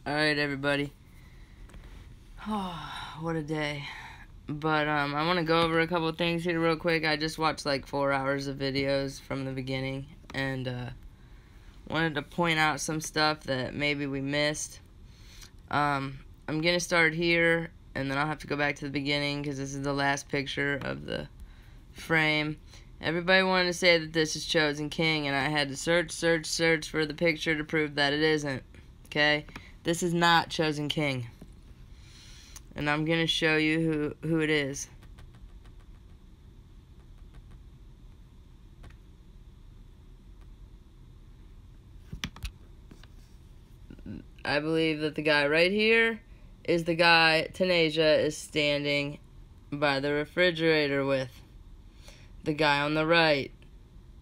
Alright, everybody. Oh, what a day. But, I want to go over a couple things here real quick. I just watched like 4 hours of videos from the beginning, and, wanted to point out some stuff that maybe we missed. I'm gonna start here, and then I'll have to go back to the beginning, because this is the last picture of the frame. Everybody wanted to say that this is Chosen King, and I had to search for the picture to prove that it isn't. Okay? This is not Chosen King. And I'm going to show you who it is. I believe that the guy right here is the guy Tanasia is standing by the refrigerator with. The guy on the right,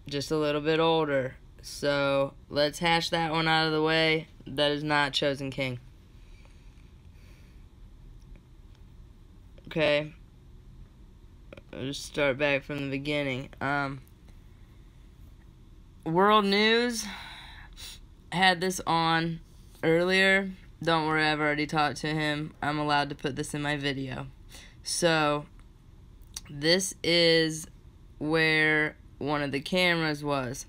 just a little bit older. So, let's hash that one out of the way. That is not Chosen King. Okay. I'll just start back from the beginning. World News had this on earlier. Don't worry, I've already talked to him. I'm allowed to put this in my video. So, this is where one of the cameras was.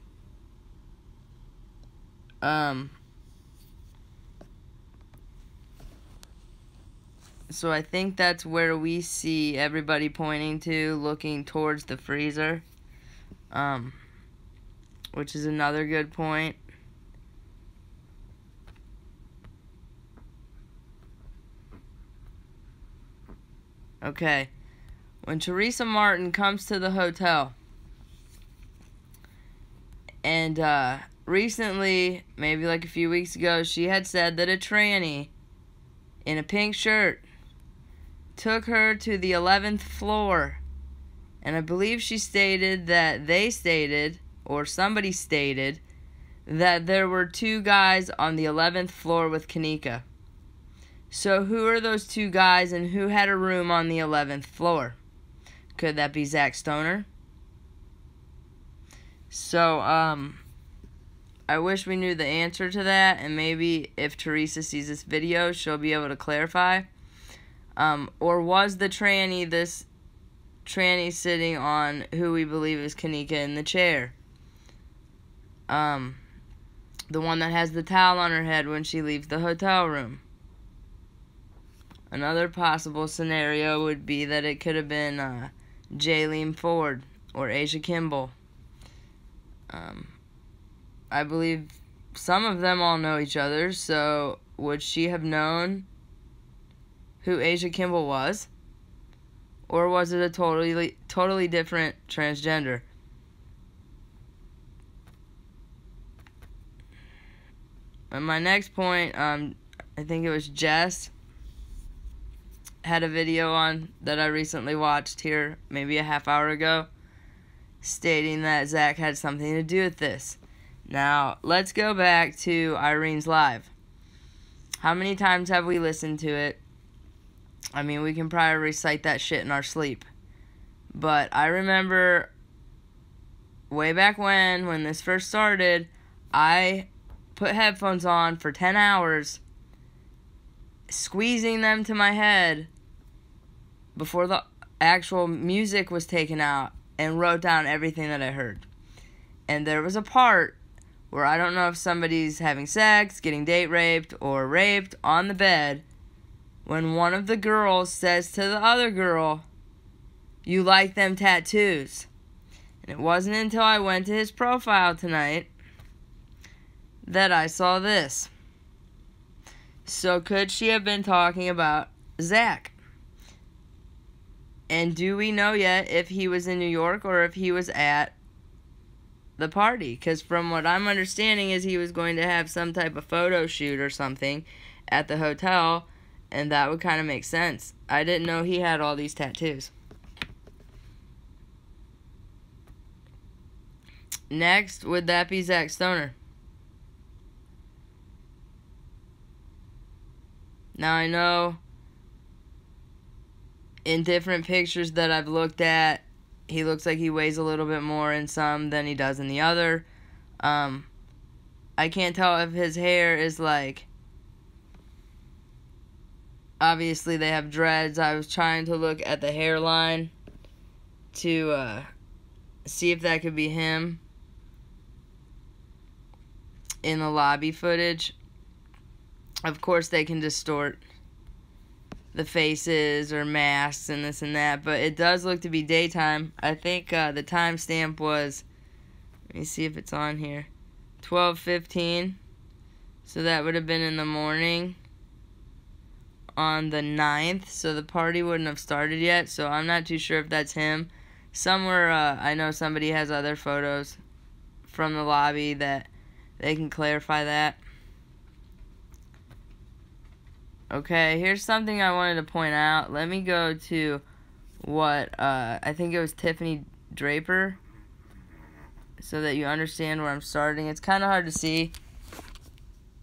So I think that's where we see everybody pointing to, looking towards the freezer. Which is another good point. Okay. When Teresa Martin comes to the hotel, and recently, maybe like a few weeks ago, she had said that a tranny in a pink shirt took her to the 11th floor. And I believe she stated that or somebody stated, that there were 2 guys on the 11th floor with Kanika. So who are those 2 guys, and who had a room on the 11th floor? Could that be Zach Stoner? So, I wish we knew the answer to that, and maybe if Teresa sees this video, she'll be able to clarify. Or was the tranny this tranny sitting on who we believe is Kanika in the chair? The one that has the towel on her head when she leaves the hotel room. Another possible scenario would be that it could have been Jaylene Ford or Asia Kimball. I believe some of them all know each other, so would she have known who Asia Kimball was? Or was it a totally different transgender? And my next point, I think it was Jess, had a video on that I recently watched here, maybe a half hour ago, stating that Zach had something to do with this. Now, let's go back to Irene's live. How many times have we listened to it? I mean, we can probably recite that shit in our sleep. But I remember way back when this first started, I put headphones on for 10 hours, squeezing them to my head before the actual music was taken out, and wrote down everything that I heard. And there was a part where I don't know if somebody's having sex, getting date raped, or raped on the bed, when one of the girls says to the other girl, "You like them tattoos." And it wasn't until I went to his profile tonight that I saw this. So could she have been talking about Zach? And do we know yet if he was in New York or if he was at the party? Because from what I'm understanding is he was going to have some type of photo shoot or something at the hotel, and that would kind of make sense. I didn't know he had all these tattoos. Next, would that be Zach Stoner? Now I know in different pictures that I've looked at, he looks like he weighs a little bit more in some than he does in the other. I can't tell if his hair is like Obviously, they have dreads. I was trying to look at the hairline to see if that could be him in the lobby footage. Of course, they can distort the faces or masks and this and that, but it does look to be daytime. I think the timestamp was, let me see if it's on here, 12:15. So that would have been in the morning on the 9th, so the party wouldn't have started yet, so I'm not too sure if that's him. Somewhere, I know somebody has other photos from the lobby that they can clarify that. Okay, here's something I wanted to point out. Let me go to what, I think it was Tiffany Draper, so that you understand where I'm starting. It's kind of hard to see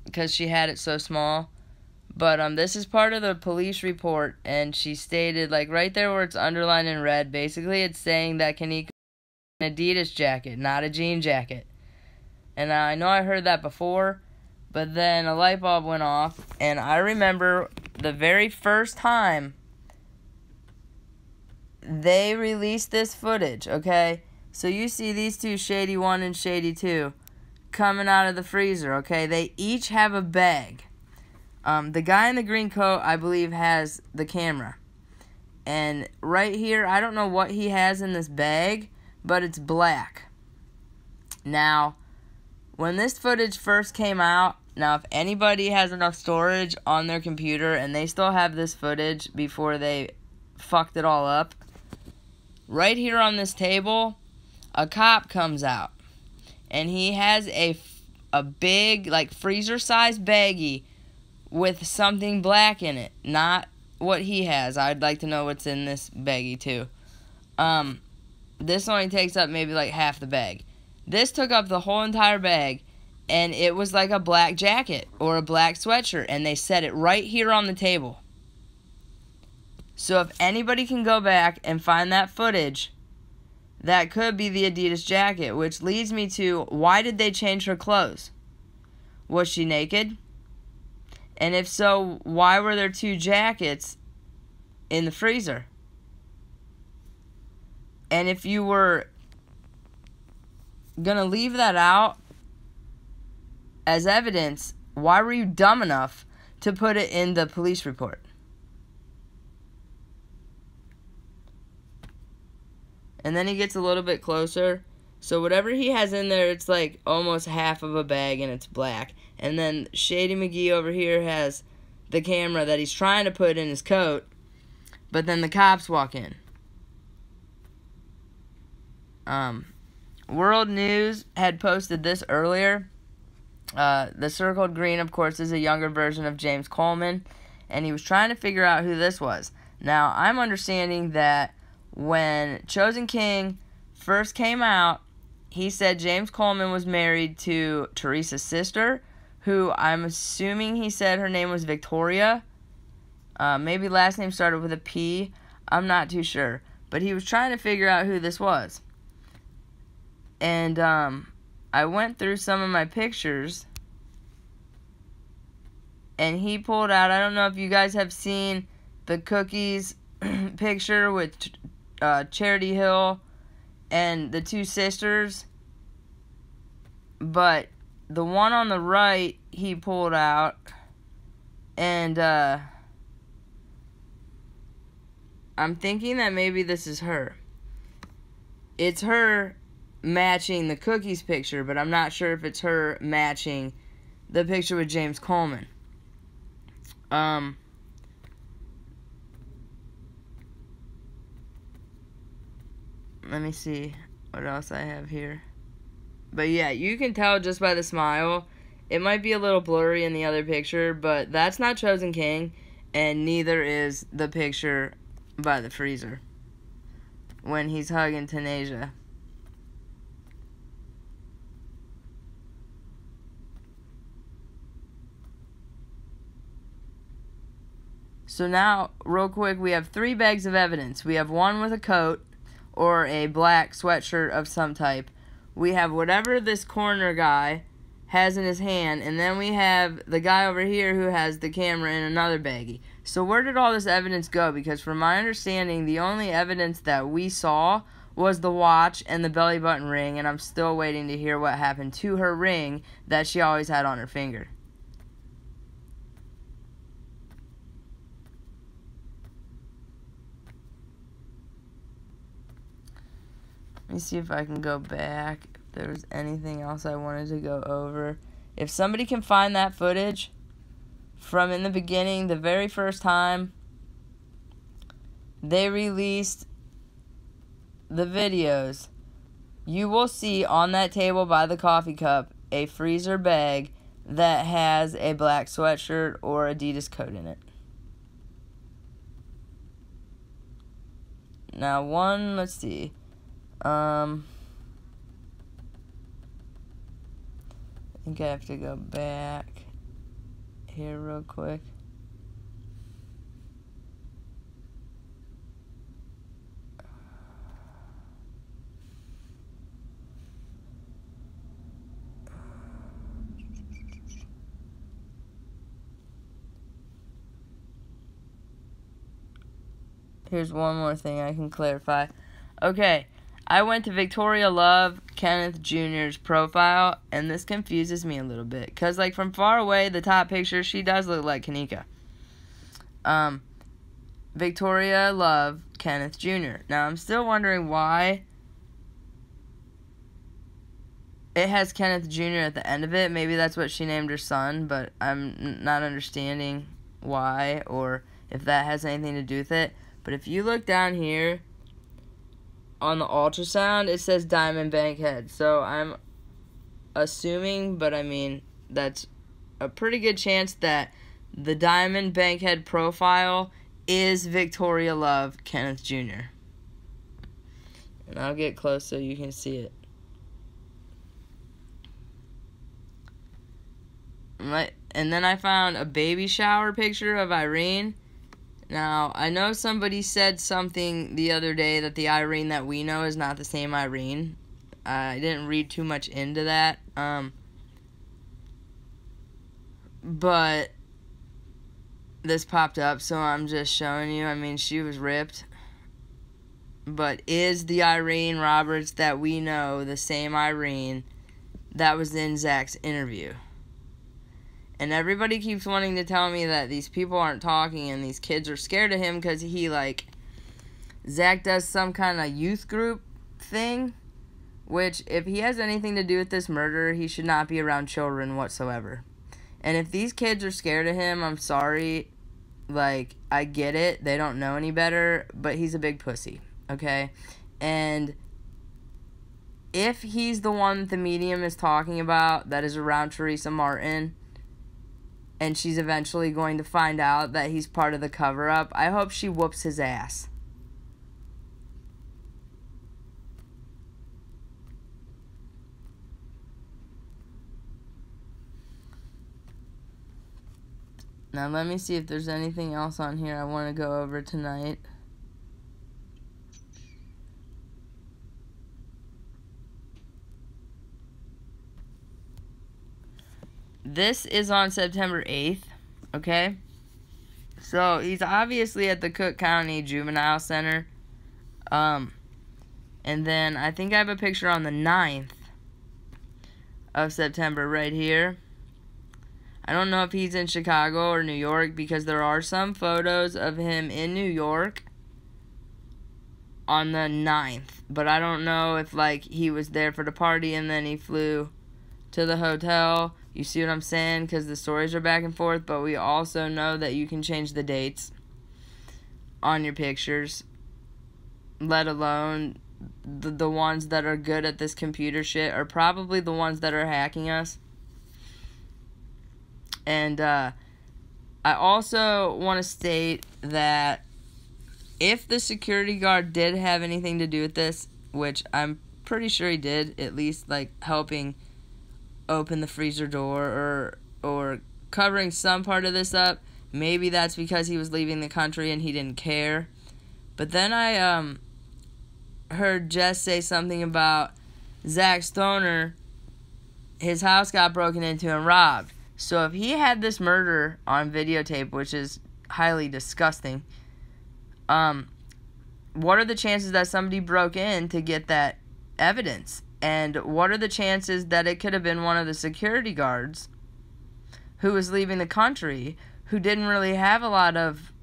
because she had it so small. But this is part of the police report, and she stated, like, right there where it's underlined in red, basically it's saying that Kenneka an Adidas jacket, not a jean jacket. And I know I heard that before, but then a light bulb went off, and I remember the very first time they released this footage, okay? So you see these two, Shady 1 and Shady 2, coming out of the freezer, okay? They each have a bag. The guy in the green coat, I believe, has the camera. And right here, I don't know what he has in this bag, but it's black. Now, when this footage first came out, now if anybody has enough storage on their computer and they still have this footage before they fucked it all up, right here on this table, a cop comes out. And he has a big, like, freezer-sized baggie with something black in it, not what he has. I'd like to know what's in this baggie too. This only takes up maybe like half the bag. This took up the whole entire bag, and it was like a black jacket or a black sweatshirt, and they set it right here on the table. So if anybody can go back and find that footage, that could be the Adidas jacket, which leads me to, why did they change her clothes? Was she naked? And if so, why were there two jackets in the freezer? And if you were going to leave that out as evidence, why were you dumb enough to put it in the police report? And then he gets a little bit closer. So whatever he has in there, it's like almost half of a bag, and it's black. And then Shady McGee over here has the camera that he's trying to put in his coat, but then the cops walk in. World News had posted this earlier. The circled green, of course, is a younger version of James Coleman, and he was trying to figure out who this was. Now, I'm understanding that when Chosen King first came out, he said James Coleman was married to Teresa's sister, who I'm assuming he said her name was Victoria. Maybe last name started with a P. I'm not too sure. But he was trying to figure out who this was. And I went through some of my pictures, and he pulled out, I don't know if you guys have seen the Cookies picture with Charity Hill and the two sisters, but the one on the right he pulled out, and I'm thinking that maybe this is her. It's her matching the Cookies picture, but I'm not sure if it's her matching the picture with James Coleman. Let me see what else I have here. But yeah, you can tell just by the smile. It might be a little blurry in the other picture, but that's not Chosen King, and neither is the picture by the freezer when he's hugging Tanasia. So now, real quick, we have 3 bags of evidence. We have one with a coat or a black sweatshirt of some type. We have whatever this corner guy has in his hand, and then we have the guy over here who has the camera in another baggie. So where did all this evidence go? Because from my understanding, the only evidence that we saw was the watch and the belly button ring, and I'm still waiting to hear what happened to her ring that she always had on her finger. Let me see if I can go back, if there was anything else I wanted to go over. If somebody can find that footage from in the beginning, the very first time they released the videos, you will see on that table by the coffee cup a freezer bag that has a black sweatshirt or Adidas coat in it. Now let's see. I think I have to go back here real quick. Here's one more thing I can clarify. Okay, I went to Victoria Love Kenneth Jr.'s profile, and this confuses me a little bit. Because, like, from far away, the top picture, she does look like Kanika. Victoria Love Kenneth Jr. Now, I'm still wondering why it has Kenneth Jr. at the end of it. Maybe that's what she named her son, but I'm not understanding why or if that has anything to do with it. But if you look down here on the ultrasound, it says Diamond Bankhead. So I'm assuming, but I mean, that's a pretty good chance that the Diamond Bankhead profile is Victoria Love Kenneth Jr. And I'll get close so you can see it. And then I found a baby shower picture of Irene. Now, I know somebody said something the other day that the Irene that we know is not the same Irene. I didn't read too much into that. But this popped up, so I'm just showing you. I mean, she was ripped. But is the Irene Roberts that we know the same Irene that was in Zach's interview? And everybody keeps wanting to tell me that these people aren't talking and these kids are scared of him because Zach does some kind of youth group thing, which, if he has anything to do with this murder, he should not be around children whatsoever. And if these kids are scared of him, I'm sorry, like, I get it, they don't know any better, but he's a big pussy, okay? And if he's the one that the medium is talking about that is around Teresa Martin, and she's eventually going to find out that he's part of the cover-up, I hope she whoops his ass. Now let me see if there's anything else on here I want to go over tonight. This is on September 8th, okay? So, he's obviously at the Cook County Juvenile Center. And then, I think I have a picture on the 9th of September right here. I don't know if he's in Chicago or New York, because there are some photos of him in New York on the 9th. But I don't know if, like, he was there for the party and then he flew to the hotel. You see what I'm saying? Because the stories are back and forth, but we also know that you can change the dates on your pictures, let alone the ones that are good at this computer shit are probably the ones that are hacking us. And I also want to state that if the security guard did have anything to do with this, which I'm pretty sure he did, at least like helping open the freezer door or covering some part of this up, maybe that's because he was leaving the country and he didn't care. But then I heard Jess say something about Zach Stoner, his house got broken into and robbed. So if he had this murder on videotape, which is highly disgusting. What are the chances that somebody broke in to get that evidence? And what are the chances that it could have been one of the security guards who was leaving the country, who didn't really have a lot of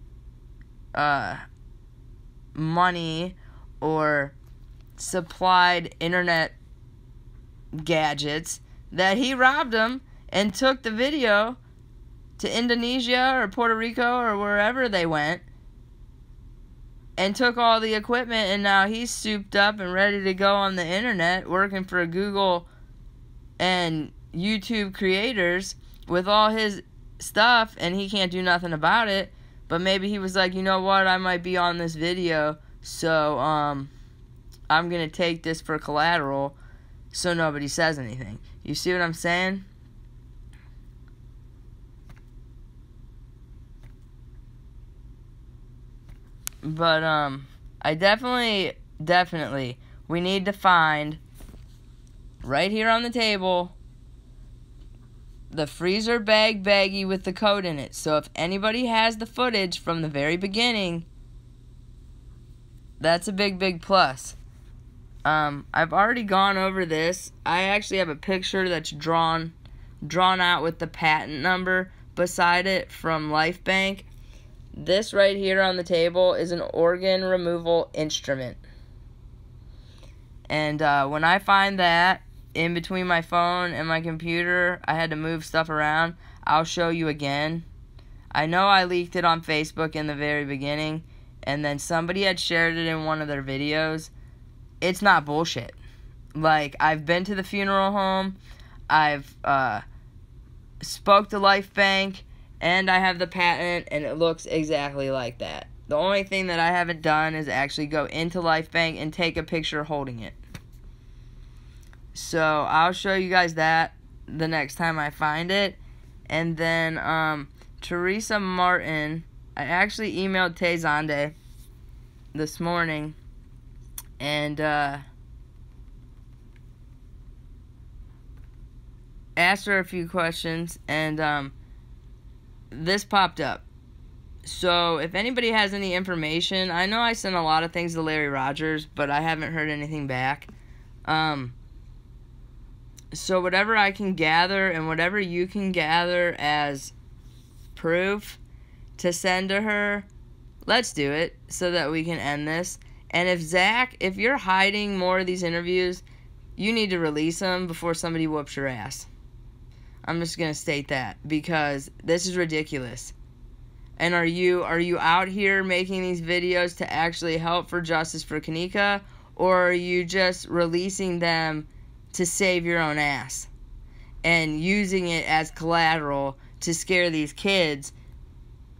money or supplied internet gadgets, that he robbed them and took the video to Indonesia or Puerto Rico or wherever they went and took all the equipment, and now he's souped up and ready to go on the internet working for Google and YouTube creators with all his stuff, and he can't do nothing about it. But maybe he was like, you know what, I might be on this video, so I'm gonna take this for collateral so nobody says anything. You see what I'm saying? But I definitely we need to find right here on the table the freezer bag baggie with the code in it. So if anybody has the footage from the very beginning, that's a big plus. I've already gone over this. I actually have a picture that's drawn out with the patent number beside it from LifeBank. This right here on the table is an organ removal instrument. And when I find that in between my phone and my computer, I had to move stuff around, I'll show you again. I know I leaked it on Facebook in the very beginning, and then somebody had shared it in one of their videos. It's not bullshit. Like, I've been to the funeral home, I've spoke to LifeBank, and I have the patent, and it looks exactly like that. The only thing that I haven't done is actually go into LifeBank and take a picture holding it. So I'll show you guys that the next time I find it. And then Teresa Martin, I actually emailed Tay Zonde this morning, and asked her a few questions, and this popped up. So if anybody has any information, I know I sent a lot of things to Larry Rogers, but I haven't heard anything back. So whatever I can gather and whatever you can gather as proof to send to her, let's do it so that we can end this. And if Zach, if you're hiding more of these interviews, you need to release them before somebody whoops your ass. I'm just going to state that, because this is ridiculous. And are you out here making these videos to actually help for justice for Kenneka, or are you just releasing them to save your own ass and using it as collateral to scare these kids?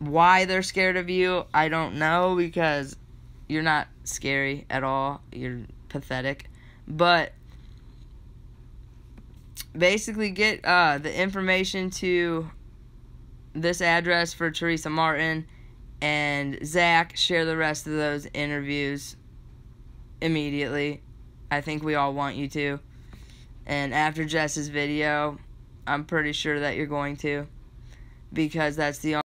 Why they're scared of you, I don't know, because you're not scary at all. You're pathetic. But basically get the information to this address for Teresa Martin, and Zach, share the rest of those interviews immediately. I think we all want you to. And after Jess's video, I'm pretty sure that you're going to, because that's the only